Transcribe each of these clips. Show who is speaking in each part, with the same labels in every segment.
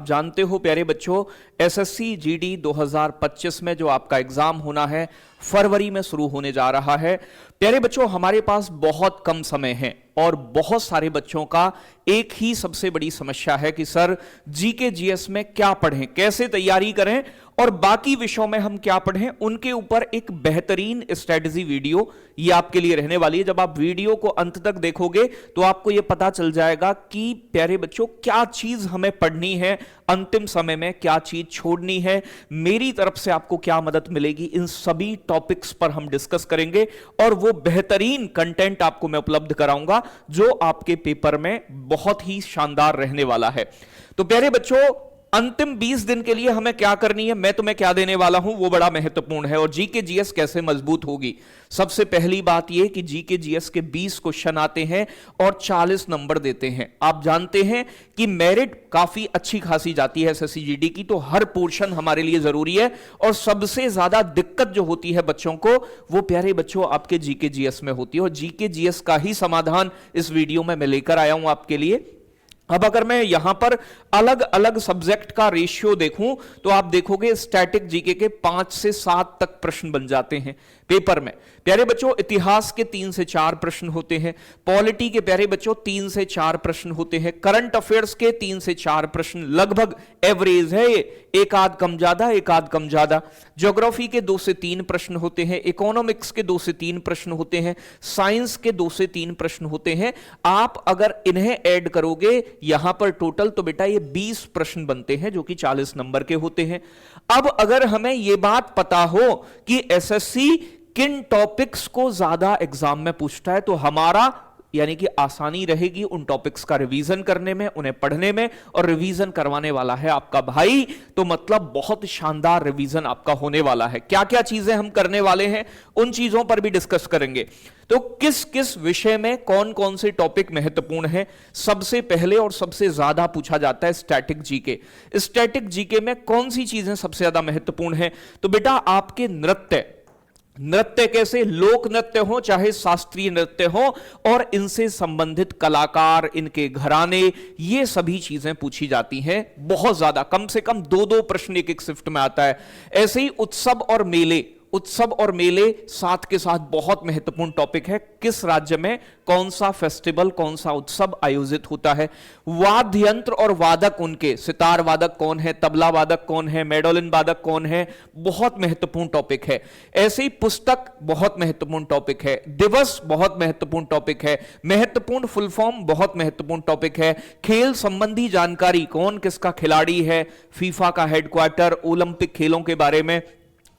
Speaker 1: जानते हो प्यारे बच्चों, एसएससी जीडी 2025 में जो आपका एग्जाम होना है फरवरी में शुरू होने जा रहा है। प्यारे बच्चों, हमारे पास बहुत कम समय है और बहुत सारे बच्चों का एक ही सबसे बड़ी समस्या है कि सर जीके जीएस में क्या पढ़ें, कैसे तैयारी करें और बाकी विषयों में हम क्या पढ़ें। उनके ऊपर एक बेहतरीन स्ट्रेटजी वीडियो ये आपके लिए रहने वाली है। जब आप वीडियो को अंत तक देखोगे तो आपको यह पता चल जाएगा कि प्यारे बच्चों क्या चीज हमें पढ़नी है, अंतिम समय में क्या चीज छोड़नी है, मेरी तरफ से आपको क्या मदद मिलेगी, इन सभी टॉपिक्स पर हम डिस्कस करेंगे और वो बेहतरीन कंटेंट आपको मैं उपलब्ध कराऊंगा जो आपके पेपर में बहुत ही शानदार रहने वाला है। तो प्यारे बच्चों, अंतिम 20 दिन के लिए हमें क्या करनी है, मैं तुम्हें क्या देने वाला हूं वो बड़ा महत्वपूर्ण है। और जीके जीएस कैसे मजबूत होगी, सबसे पहली बात यह कि जीके जीएस के 20 क्वेश्चन आते हैं और 40 नंबर देते हैं। आप जानते हैं कि मेरिट काफी अच्छी खासी जाती है एसएससी जीडी की, तो हर पोर्शन हमारे लिए जरूरी है। और सबसे ज्यादा दिक्कत जो होती है बच्चों को वो प्यारे बच्चों आपके जीके जीएस में होती है और जीके जीएस का ही समाधान इस वीडियो में मैं लेकर आया हूं आपके लिए। अब अगर मैं यहां पर अलग अलग सब्जेक्ट का रेशियो देखूं तो आप देखोगे स्टैटिक जीके के 5 से 7 तक प्रश्न बन जाते हैं पेपर में। प्यारे बच्चों, इतिहास के 3 से 4 प्रश्न होते हैं, पॉलिटी के प्यारे बच्चों 3 से 4 प्रश्न होते हैं, करंट अफेयर्स के 3 से 4 प्रश्न, लगभग एवरेज है ये, एक आध कम ज्यादा एक आध कम ज्यादा। ज्योग्राफी के 2 से 3 प्रश्न होते हैं, इकोनॉमिक्स के 2 से 3 प्रश्न होते हैं, साइंस के 2 से 3 प्रश्न होते हैं। आप अगर इन्हें ऐड करोगे यहां पर टोटल तो बेटा ये 20 प्रश्न बनते हैं जो कि 40 नंबर के होते हैं। अब अगर हमें यह बात पता हो कि एसएससी किन टॉपिक्स को ज्यादा एग्जाम में पूछता है तो हमारा यानी कि आसानी रहेगी उन टॉपिक्स का रिवीजन करने में, उन्हें पढ़ने में। और रिवीजन करवाने वाला है आपका भाई, तो मतलब बहुत शानदार रिवीजन आपका होने वाला है। क्या क्या चीजें हम करने वाले हैं उन चीजों पर भी डिस्कस करेंगे। तो किस किस विषय में कौन कौन से टॉपिक महत्वपूर्ण है, सबसे पहले और सबसे ज्यादा पूछा जाता है स्टैटिक जीके। स्टैटिक जीके में कौन सी चीजें सबसे ज्यादा महत्वपूर्ण है, तो बेटा आपके नृत्य कैसे, लोक नृत्य हो चाहे शास्त्रीय नृत्य हो, और इनसे संबंधित कलाकार, इनके घराने, ये सभी चीजें पूछी जाती हैं बहुत ज्यादा। कम से कम 2-2 प्रश्न एक एक शिफ्ट में आता है। ऐसे ही उत्सव और मेले साथ के साथ बहुत महत्वपूर्ण टॉपिक है। किस राज्य में कौन सा फेस्टिवल, कौन सा उत्सव आयोजित होता है। वाद्य यंत्र और वादक, उनके सितार वादक कौन है, तबला वादक कौन है, मेडोलिन वादक कौन है, बहुत महत्वपूर्ण टॉपिक है। ऐसे ही पुस्तक बहुत महत्वपूर्ण टॉपिक है, दिवस बहुत महत्वपूर्ण टॉपिक है, महत्वपूर्ण फुल फॉर्म बहुत महत्वपूर्ण टॉपिक है, खेल संबंधी जानकारी, कौन किसका खिलाड़ी है, फीफा का हेडक्वार्टर, ओलंपिक खेलों के बारे में,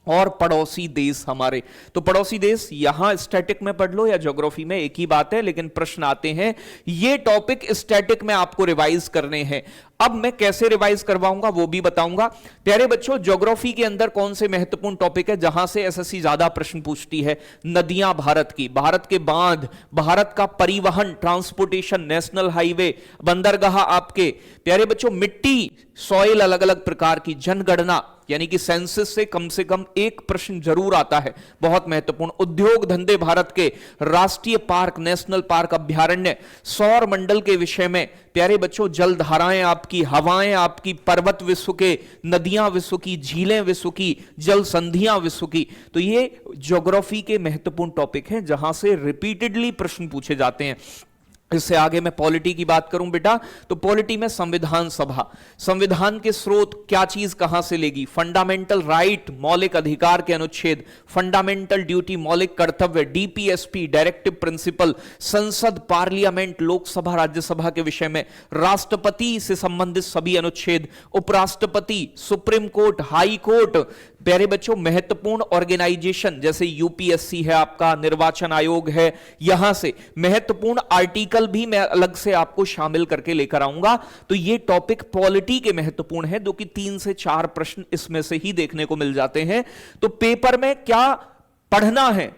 Speaker 1: और पड़ोसी देश हमारे। तो पड़ोसी देश यहां स्टैटिक में पढ़ लो या ज्योग्राफी में, एक ही बात है, लेकिन प्रश्न आते हैं। ये टॉपिक स्टैटिक में आपको रिवाइज करने हैं। अब मैं कैसे रिवाइज करवाऊंगा वो भी बताऊंगा। प्यारे बच्चों, ज्योग्राफी के अंदर कौन से महत्वपूर्ण टॉपिक है जहां से एसएससी ज्यादा प्रश्न पूछती है। नदियां भारत की, भारत के बांध, भारत का परिवहन, ट्रांसपोर्टेशन, नेशनल हाईवे, बंदरगाह आपके। प्यारे बच्चों, मिट्टी, सॉइल अलग अलग प्रकार की, जनगणना यानी कि सेंसस से कम एक प्रश्न जरूर आता है, बहुत महत्वपूर्ण। उद्योग धंधे भारत के, राष्ट्रीय पार्क, नेशनल पार्क, अभ्यारण्य, सौर मंडल के विषय में। प्यारे बच्चों, जलधाराएं आपकी, हवाएं आपकी, पर्वत विश्व के, नदियां विश्व की, झीलें विश्व की, जल संधियां विश्व की। तो ये ज्योग्राफी के महत्वपूर्ण टॉपिक हैं जहां से रिपीटेडली प्रश्न पूछे जाते हैं। इससे आगे मैं पॉलिटी की बात करूं बेटा, तो पॉलिटी में संविधान सभा, संविधान के स्रोत, क्या चीज कहां से लेगी, फंडामेंटल राइट, मौलिक अधिकार के अनुच्छेद, फंडामेंटल ड्यूटी, मौलिक कर्तव्य, डीपीएसपी, डायरेक्टिव प्रिंसिपल, संसद, पार्लियामेंट, लोकसभा, राज्यसभा के विषय में, राष्ट्रपति से संबंधित सभी अनुच्छेद, उपराष्ट्रपति, सुप्रीम कोर्ट, हाई कोर्ट। प्यारे बच्चों, महत्वपूर्ण ऑर्गेनाइजेशन जैसे यूपीएससी है आपका, निर्वाचन आयोग है, यहां से महत्वपूर्ण आर्टिकल भी मैं अलग से आपको शामिल करके लेकर आऊंगा। तो ये टॉपिक पॉलिटी के महत्वपूर्ण है, जो कि 3 से 4 प्रश्न इसमें से ही देखने को मिल जाते हैं। तो पेपर में क्या पढ़ना है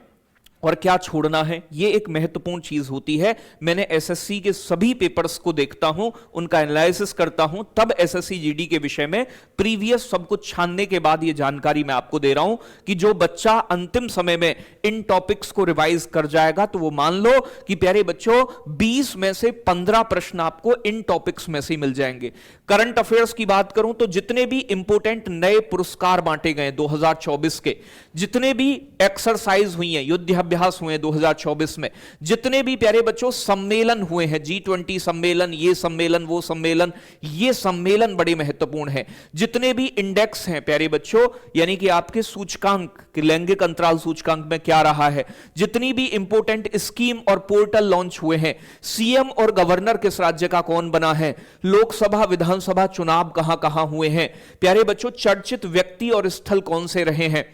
Speaker 1: और क्या छोड़ना है, ये एक महत्वपूर्ण चीज होती है। मैंने एसएससी के सभी पेपर्स को देखता हूं, उनका एनालिसिस करता हूं, तब एसएससी जीडी के विषय में प्रीवियस सब कुछ छानने के बाद ये जानकारी मैं आपको दे रहा हूं कि जो बच्चा अंतिम समय में इन टॉपिक्स को रिवाइज कर जाएगा तो वो मान लो कि प्यारे बच्चों 20 में से 15 प्रश्न आपको इन टॉपिक्स में से मिल जाएंगे। करंट अफेयर्स की बात करूं तो जितने भी इंपोर्टेंट नए पुरस्कार बांटे गए 2024 के, जितने भी एक्सरसाइज हुई हैं, युद्धाभ्यास हुए हैं 2024 में, जितने भी प्यारे बच्चों सम्मेलन हुए हैं, G20 सम्मेलन, ये सम्मेलन, वो सम्मेलन, ये सम्मेलन बड़े महत्वपूर्ण है। जितने भी इंडेक्स हैं प्यारे बच्चों, यानी कि आपके सूचकांक, लैंगिक अंतराल सूचकांक में क्या रहा है, जितनी भी इंपोर्टेंट स्कीम और पोर्टल लॉन्च हुए हैं, सीएम और गवर्नर किस राज्य का कौन बना है, लोकसभा विधानसभा चुनाव कहां कहां हुए हैं, प्यारे बच्चों चर्चित व्यक्ति और स्थल कौन से रहे हैं,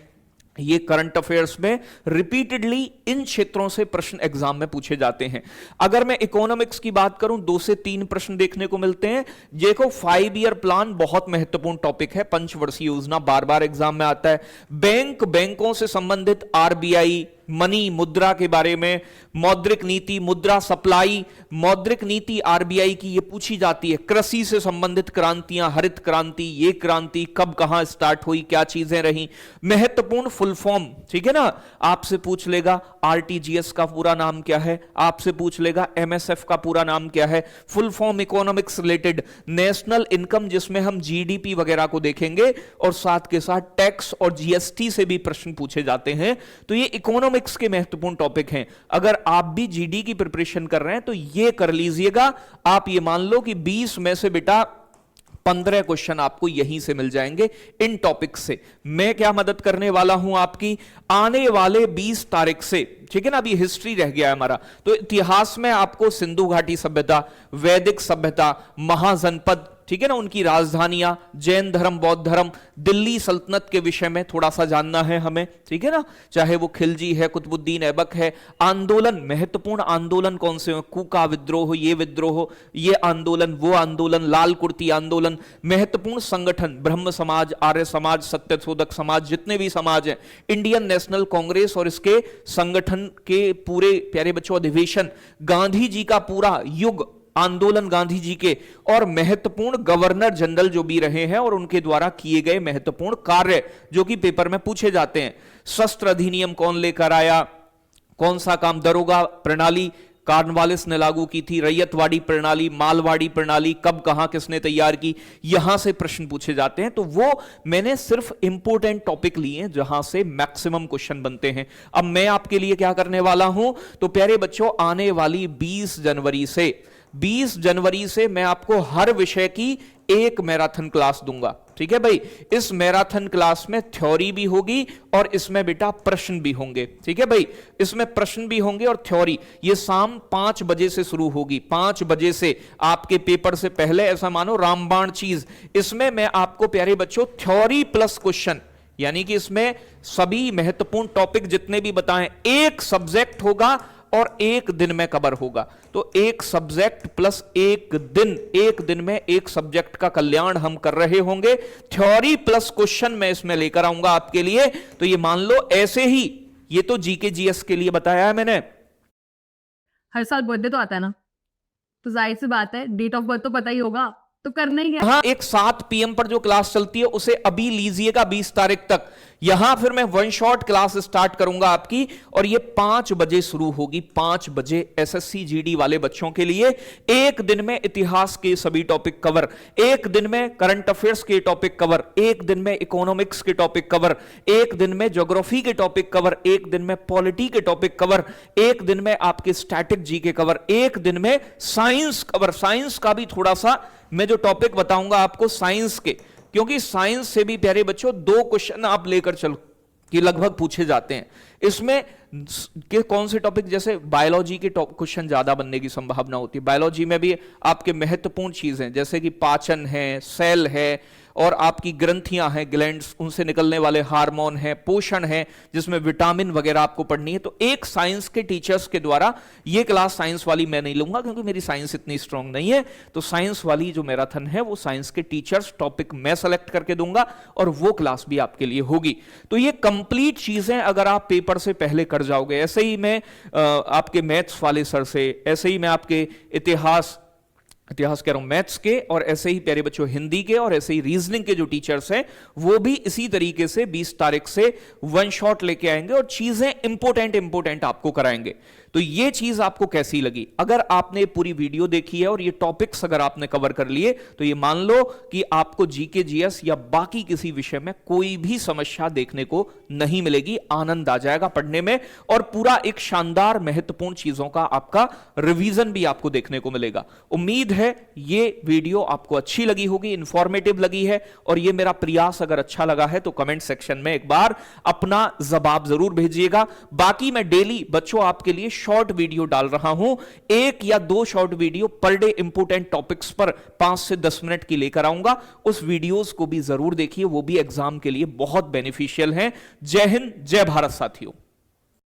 Speaker 1: ये करंट अफेयर्स में रिपीटेडली इन क्षेत्रों से प्रश्न एग्जाम में पूछे जाते हैं। अगर मैं इकोनॉमिक्स की बात करूं 2 से 3 प्रश्न देखने को मिलते हैं। देखो 5 ईयर प्लान बहुत महत्वपूर्ण टॉपिक है, पंचवर्षीय योजना बार बार एग्जाम में आता है। बैंकों से संबंधित आरबीआई, मनी, मुद्रा के बारे में, मौद्रिक नीति, मुद्रा सप्लाई, मौद्रिक नीति आरबीआई की ये पूछी जाती है। कृषि से संबंधित क्रांतियां, हरित क्रांति, ये क्रांति कब कहां स्टार्ट हुई, क्या चीजें रही, महत्वपूर्ण फुल फॉर्म, ठीक है ना, आपसे पूछ लेगा आरटीजीएस का पूरा नाम क्या है, आपसे पूछ लेगा एमएसएफ का पूरा नाम क्या है, full form economics related, national income जिसमें हम जीडीपी वगैरह को देखेंगे, और साथ के साथ टैक्स और जीएसटी से भी प्रश्न पूछे जाते हैं। तो ये इकोनॉमिक्स के महत्वपूर्ण टॉपिक हैं। अगर आप भी जीडी की प्रिपरेशन कर रहे हैं तो ये कर लीजिएगा। आप ये मान लो कि 20 में से बेटा 15 क्वेश्चन आपको यहीं से मिल जाएंगे, इन टॉपिक से। मैं क्या मदद करने वाला हूं आपकी आने वाले 20 तारीख से, ठीक है ना, अभी हिस्ट्री रह गया है हमारा, तो इतिहास में आपको सिंधु घाटी सभ्यता, वैदिक सभ्यता, महाजनपद, ठीक है ना, उनकी राजधानियां, जैन धर्म, बौद्ध धर्म, दिल्ली सल्तनत के विषय में थोड़ा सा जानना है हमें, ठीक है ना, चाहे वो खिलजी है, कुतुबुद्दीन ऐबक है, आंदोलन, महत्वपूर्ण आंदोलन कौन से हो, कूका विद्रोह, ये आंदोलन, वो आंदोलन, लाल कुर्ती आंदोलन, महत्वपूर्ण संगठन, ब्रह्म समाज, आर्य समाज, सत्यशोधक समाज, जितने भी समाज हैं, इंडियन नेशनल कांग्रेस और इसके संगठन के पूरे प्यारे बच्चों अधिवेशन, गांधी जी का पूरा युग, आंदोलन गांधी जी के, और महत्वपूर्ण गवर्नर जनरल जो भी रहे हैं और उनके द्वारा किए गए महत्वपूर्ण कार्य जो कि पेपर में पूछे जाते हैं। शस्त्र अधिनियम कौन लेकर आया, कौन सा काम, दरोगा प्रणाली कॉर्नवालिस ने लागू की थी, रैयतवाड़ी प्रणाली, मालवाड़ी प्रणाली कब कहां किसने तैयार की, यहां से प्रश्न पूछे जाते हैं। तो वो मैंने सिर्फ इंपोर्टेंट टॉपिक लिए हैं जहां से मैक्सिमम क्वेश्चन बनते हैं। अब मैं आपके लिए क्या करने वाला हूं, तो प्यारे बच्चों आने वाली 20 जनवरी से मैं आपको हर विषय की एक मैराथन क्लास दूंगा, ठीक है भाई। इस मैराथन क्लास में थ्योरी भी होगी और इसमें बेटा प्रश्न भी होंगे, ठीक है भाई, इसमें प्रश्न भी होंगे और थ्योरी। ये शाम 5 बजे से शुरू होगी, 5 बजे से आपके पेपर से पहले, ऐसा मानो रामबाण चीज। इसमें मैं आपको प्यारे बच्चों थ्योरी प्लस क्वेश्चन, यानी कि इसमें सभी महत्वपूर्ण टॉपिक जितने भी बताएं, एक सब्जेक्ट होगा और एक दिन में कवर होगा। तो एक सब्जेक्ट प्लस एक दिन में एक सब्जेक्ट का कल्याण हम कर रहे होंगे। थ्योरी प्लस क्वेश्चन मैं इसमें लेकर आऊंगा आपके लिए। तो ये मान लो ऐसे ही, ये तो जीके जीएस के लिए बताया है मैंने।
Speaker 2: हर साल बर्थडे तो आता है ना, तो जाहिर सी बात है डेट ऑफ बर्थ तो पता ही होगा, तो करना ही है।
Speaker 1: हाँ, एक 7 PM पर जो क्लास चलती है उसे अभी लीजिएगा 20 तारीख तक। यहां फिर मैं 1 शॉट क्लास स्टार्ट करूंगा आपकी, और ये 5 बजे शुरू होगी, 5 बजे एसएससी जीडी वाले बच्चों के लिए। एक दिन में इतिहास के सभी टॉपिक कवर, एक दिन में करंट अफेयर्स के टॉपिक कवर, एक दिन में इकोनॉमिक्स के टॉपिक कवर, एक दिन में ज्योग्राफी के टॉपिक कवर, एक दिन में पॉलिटी के टॉपिक कवर, एक दिन में आपके स्टैटिक जी के कवर, एक दिन में साइंस कवर। साइंस का भी थोड़ा सा मैं जो टॉपिक बताऊंगा आपको साइंस के, क्योंकि साइंस से भी प्यारे बच्चों 2 क्वेश्चन आप लेकर चलो कि लगभग पूछे जाते हैं। इसमें के कौन से टॉपिक, जैसे बायोलॉजी के क्वेश्चन ज्यादा बनने की संभावना होती है। बायोलॉजी में भी आपके महत्वपूर्ण चीजें जैसे कि पाचन है, सेल है, और आपकी ग्रंथियां हैं, ग्लैंड्स, उनसे निकलने वाले हार्मोन हैं, पोषण है जिसमें विटामिन वगैरह आपको पढ़नी है। तो एक साइंस के टीचर्स के द्वारा, ये क्लास साइंस वाली मैं नहीं लूंगा क्योंकि मेरी साइंस इतनी स्ट्रांग नहीं है, तो साइंस वाली जो मैराथन है वो साइंस के टीचर्स टॉपिक मैं सेलेक्ट करके दूंगा और वो क्लास भी आपके लिए होगी। तो ये कंप्लीट चीजें अगर आप पेपर से पहले कर जाओगे, ऐसे ही मैं आपके मैथ्स वाले सर से, ऐसे ही मैं आपके इतिहास कह रहा हूं मैथ्स के, और ऐसे ही प्यारे बच्चों हिंदी के, और ऐसे ही रीजनिंग के जो टीचर्स हैं वो भी इसी तरीके से 20 तारीख से वन शॉट लेके आएंगे और चीजें इंपोर्टेंट आपको कराएंगे। तो ये चीज आपको कैसी लगी? अगर आपने पूरी वीडियो देखी है और ये टॉपिक्स अगर आपने कवर कर लिए, तो ये मान लो कि आपको जीके जीएस या बाकी किसी विषय में कोई भी समस्या देखने को नहीं मिलेगी, आनंद आ जाएगा पढ़ने में, और पूरा एक शानदार महत्वपूर्ण चीजों का आपका रिवीजन भी आपको देखने को मिलेगा। उम्मीद है ये वीडियो आपको अच्छी लगी होगी, इंफॉर्मेटिव लगी है, और ये मेरा प्रयास अगर अच्छा लगा है तो कमेंट सेक्शन में एक बार अपना जवाब जरूर भेजिएगा। बाकी मैं डेली बच्चों आपके लिए शॉर्ट वीडियो डाल रहा हूं, 1 या 2 short video per day important topics पर 5 से 10 मिनट की लेकर आऊंगा। उस वीडियोस को भी जरूर देखिए, वो भी एग्जाम के लिए बहुत बेनिफिशियल हैं। जय हिंद, जय भारत साथियों।